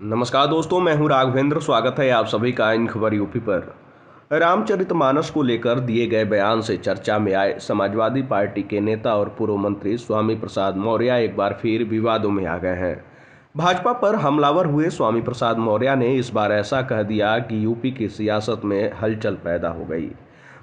नमस्कार दोस्तों, मैं हूं राघवेंद्र। स्वागत है आप सभी का इन खबर यूपी पर। रामचरितमानस को लेकर दिए गए बयान से चर्चा में आए समाजवादी पार्टी के नेता और पूर्व मंत्री स्वामी प्रसाद मौर्य एक बार फिर विवादों में आ गए हैं। भाजपा पर हमलावर हुए स्वामी प्रसाद मौर्य ने इस बार ऐसा कह दिया कि यूपी की सियासत में हलचल पैदा हो गई।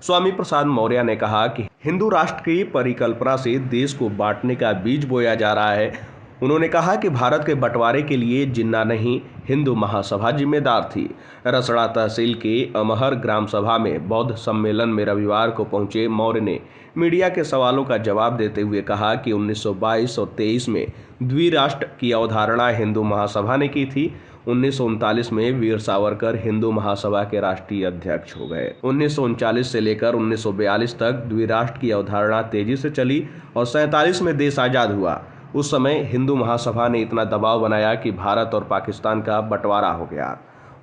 स्वामी प्रसाद मौर्य ने कहा कि हिंदू राष्ट्र की परिकल्पना से देश को बांटने का बीज बोया जा रहा है। उन्होंने कहा कि भारत के बंटवारे के लिए जिन्ना नहीं, हिंदू महासभा जिम्मेदार थी। रसड़ा तहसील के अमहर ग्राम सभा में बौद्ध सम्मेलन में रविवार को पहुंचे मौर्य ने मीडिया के सवालों का जवाब देते हुए कहा कि 1922 और 23 में द्विराष्ट्र की अवधारणा हिंदू महासभा ने की थी। 1939 में वीर सावरकर हिंदू महासभा के राष्ट्रीय अध्यक्ष हो गए। 1939 से लेकर 1942 तक द्विराष्ट्र की अवधारणा तेजी से चली और 47 में देश आजाद हुआ। उस समय हिंदू महासभा ने इतना दबाव बनाया कि भारत और पाकिस्तान का बंटवारा हो गया।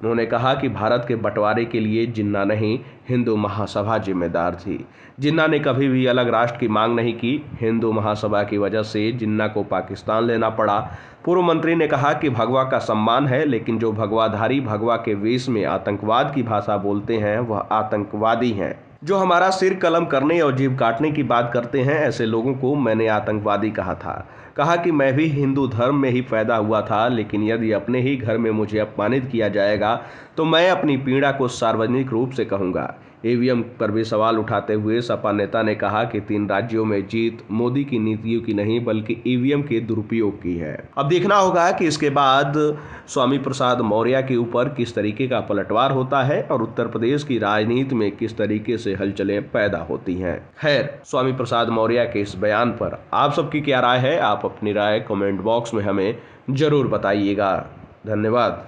उन्होंने कहा कि भारत के बंटवारे के लिए जिन्ना नहीं, हिंदू महासभा जिम्मेदार थी। जिन्ना ने कभी भी अलग राष्ट्र की मांग नहीं की। हिंदू महासभा की वजह से जिन्ना को पाकिस्तान लेना पड़ा। पूर्व मंत्री ने कहा कि भगवा का सम्मान है, लेकिन जो भगवाधारी भगवा के वेश में आतंकवाद की भाषा बोलते हैं वह आतंकवादी हैं। जो हमारा सिर कलम करने और जीभ काटने की बात करते हैं, ऐसे लोगों को मैंने आतंकवादी कहा था। कहा कि मैं भी हिंदू धर्म में ही पैदा हुआ था, लेकिन यदि अपने ही घर में मुझे अपमानित किया जाएगा तो मैं अपनी पीड़ा को सार्वजनिक रूप से कहूंगा। ईवीएम पर भी सवाल उठाते हुए सपा नेता ने कहा कि 3 राज्यों में जीत मोदी की नीतियों की नहीं बल्कि ईवीएम के दुरुपयोग की है। अब देखना होगा कि इसके बाद स्वामी प्रसाद मौर्य के ऊपर किस तरीके का पलटवार होता है और उत्तर प्रदेश की राजनीति में किस तरीके से हलचलें पैदा होती हैं। खैर, स्वामी प्रसाद मौर्य के इस बयान पर आप सबकी क्या राय है? आप अपनी राय कमेंट बॉक्स में हमें जरूर बताइएगा। धन्यवाद।